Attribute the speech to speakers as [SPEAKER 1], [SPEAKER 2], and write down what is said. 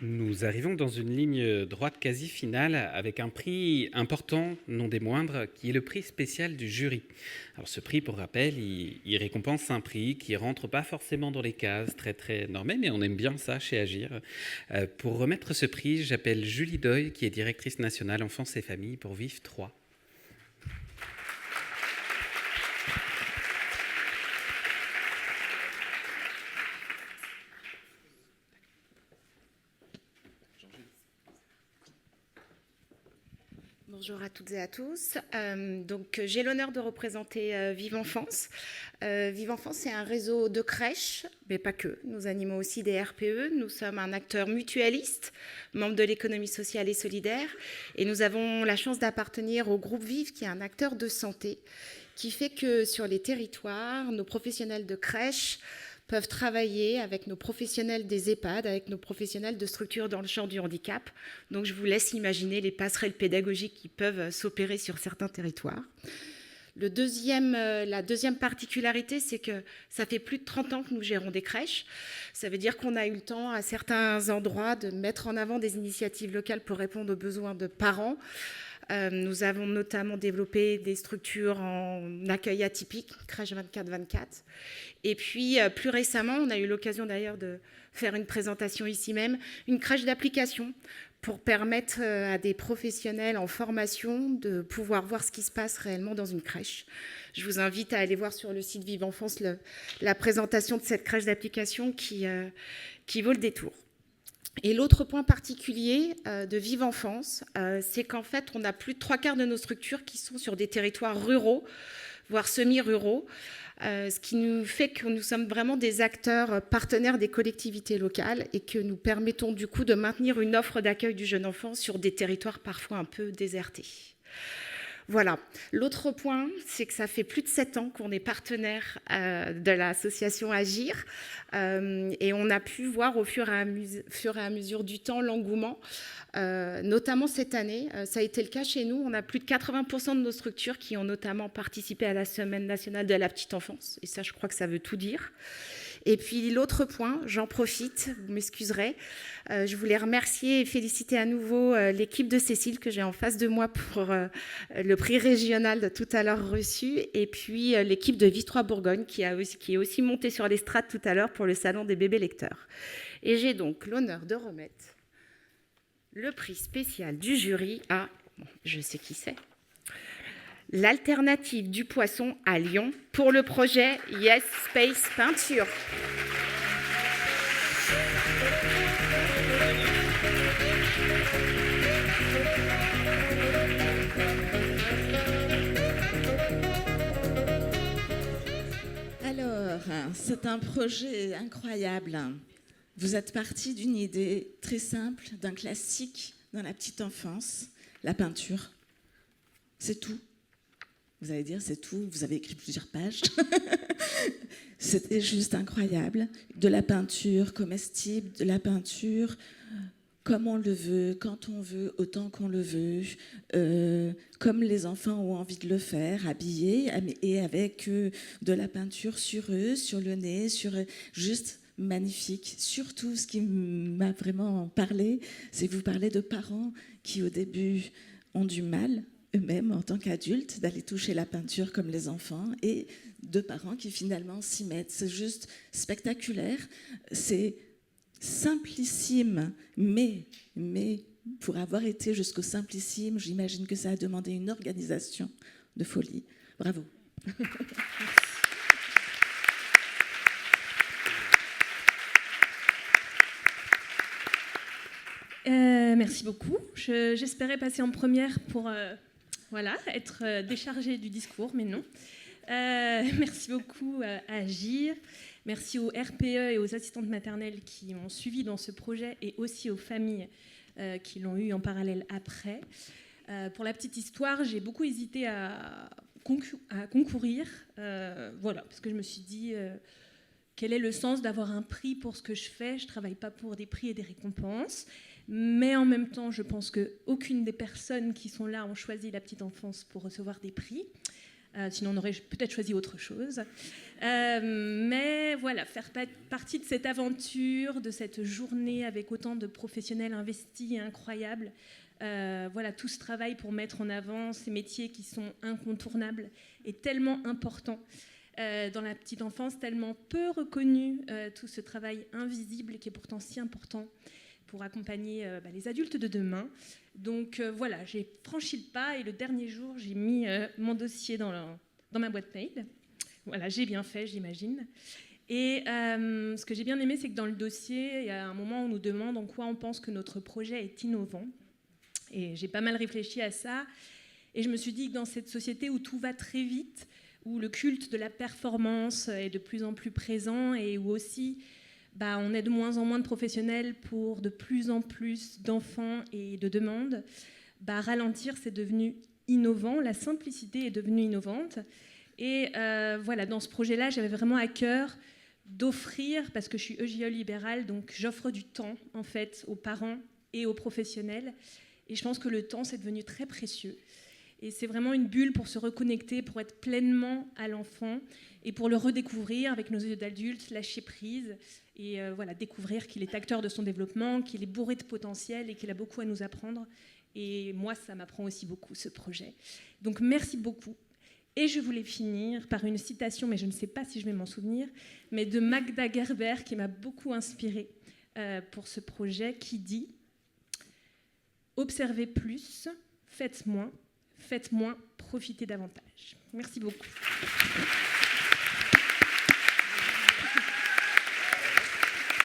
[SPEAKER 1] Nous arrivons dans une ligne droite quasi finale avec un prix important, non des moindres, qui est le prix spécial du jury. Alors ce prix, pour rappel, il récompense un prix qui rentre pas forcément dans les cases très normées, mais on aime bien ça chez Agir. Pour remettre ce prix, j'appelle Julie Doyle, qui est directrice nationale enfance et famille pour VIF 3.
[SPEAKER 2] Bonjour à toutes et à tous. J'ai l'honneur de représenter Vive Enfance. Vive Enfance, c'est un réseau de crèches, mais pas que. Nous animons aussi des RPE. Nous sommes un acteur mutualiste, membre de l'économie sociale et solidaire. Et nous avons la chance d'appartenir au groupe Vive, qui est un acteur de santé, qui fait que sur les territoires, nos professionnels de crèches peuvent travailler avec nos professionnels des EHPAD, avec nos professionnels de structures dans le champ du handicap. Donc je vous laisse imaginer les passerelles pédagogiques qui peuvent s'opérer sur certains territoires. La deuxième particularité, c'est que ça fait plus de 30 ans que nous gérons des crèches. Ça veut dire qu'on a eu le temps, à certains endroits, de mettre en avant des initiatives locales pour répondre aux besoins de parents. Nous avons notamment développé des structures en accueil atypique, crèche 24/24. Et puis, plus récemment, on a eu l'occasion d'ailleurs de faire une présentation ici même, une crèche d'application pour permettre à des professionnels en formation de pouvoir voir ce qui se passe réellement dans une crèche. Je vous invite à aller voir sur le site Vive Enfance la présentation de cette crèche d'application qui vaut le détour. Et l'autre point particulier de Vive Enfance, c'est qu'en fait, on a plus de 3/4 de nos structures qui sont sur des territoires ruraux, voire semi-ruraux, ce qui nous fait que nous sommes vraiment des acteurs partenaires des collectivités locales et que nous permettons du coup de maintenir une offre d'accueil du jeune enfant sur des territoires parfois un peu désertés. Voilà. L'autre point, c'est que ça fait plus de 7 ans qu'on est partenaire de l'association Agir et on a pu voir au fur et à mesure du temps l'engouement, notamment cette année. Ça a été le cas chez nous. On a plus de 80% de nos structures qui ont notamment participé à la Semaine nationale de la petite enfance. Et ça, je crois que ça veut tout dire. Et puis l'autre point, j'en profite, vous m'excuserez, je voulais remercier et féliciter à nouveau l'équipe de Cécile que j'ai en face de moi pour le prix régional de tout à l'heure reçu, et puis l'équipe de Vive 3 Bourgogne qui est aussi montée sur l'estrade tout à l'heure pour le salon des bébés lecteurs. Et j'ai donc l'honneur de remettre le prix spécial du jury à, je sais qui c'est, l'Alternative du Poisson à Lyon pour le projet Yes Space Peinture.
[SPEAKER 3] Alors, c'est un projet incroyable. Vous êtes parti d'une idée très simple, d'un classique dans la petite enfance, la peinture. C'est tout. Vous allez dire, c'est tout, vous avez écrit plusieurs pages. C'était juste incroyable. De la peinture comestible, de la peinture comme on le veut, quand on veut, autant qu'on le veut, comme les enfants ont envie de le faire, habillés, et avec de la peinture sur eux, sur le nez, juste magnifique. Surtout, ce qui m'a vraiment parlé, c'est que vous parlez de parents qui, au début, ont du mal eux-mêmes en tant qu'adultes d'aller toucher la peinture comme les enfants et de parents qui finalement s'y mettent. C'est juste spectaculaire, c'est simplissime, mais pour avoir été jusqu'au simplissime, j'imagine que ça a demandé une organisation de folie. Bravo.
[SPEAKER 4] Merci beaucoup. J'espérais passer en première pour être déchargée du discours, mais non. Merci beaucoup à Agir. Merci aux RPE et aux assistantes maternelles qui ont suivi dans ce projet et aussi aux familles qui l'ont eu en parallèle après. Pour la petite histoire, j'ai beaucoup hésité à concourir, parce que je me suis dit quel est le sens d'avoir un prix pour ce que je fais ? Je ne travaille pas pour des prix et des récompenses. Mais en même temps, je pense qu'aucune des personnes qui sont là ont choisi la petite enfance pour recevoir des prix. Sinon, on aurait peut-être choisi autre chose. Mais voilà, faire partie de cette aventure, de cette journée avec autant de professionnels investis et incroyables, voilà, tout ce travail pour mettre en avant ces métiers qui sont incontournables et tellement importants dans la petite enfance, tellement peu reconnu, tout ce travail invisible qui est pourtant si important pour accompagner les adultes de demain. Donc voilà, j'ai franchi le pas et le dernier jour, j'ai mis mon dossier dans ma boîte mail. Voilà, j'ai bien fait, j'imagine. Et ce que j'ai bien aimé, c'est que dans le dossier, il y a un moment où on nous demande en quoi on pense que notre projet est innovant. Et j'ai pas mal réfléchi à ça. Et je me suis dit que dans cette société où tout va très vite, où le culte de la performance est de plus en plus présent et où aussi on est de moins en moins de professionnels pour de plus en plus d'enfants et de demandes, ralentir, c'est devenu innovant. La simplicité est devenue innovante. Et voilà, dans ce projet-là, j'avais vraiment à cœur d'offrir, parce que je suis EJE libérale, donc j'offre du temps, en fait, aux parents et aux professionnels. Et je pense que le temps, c'est devenu très précieux. Et c'est vraiment une bulle pour se reconnecter, pour être pleinement à l'enfant et pour le redécouvrir avec nos yeux d'adultes, lâcher prise et voilà, découvrir qu'il est acteur de son développement, qu'il est bourré de potentiel et qu'il a beaucoup à nous apprendre. Et moi, ça m'apprend aussi beaucoup, ce projet. Donc, merci beaucoup. Et je voulais finir par une citation, mais je ne sais pas si je vais m'en souvenir, mais de Magda Gerber, qui m'a beaucoup inspirée pour ce projet, qui dit « Observez plus, faites moins, profitez davantage ». Merci beaucoup.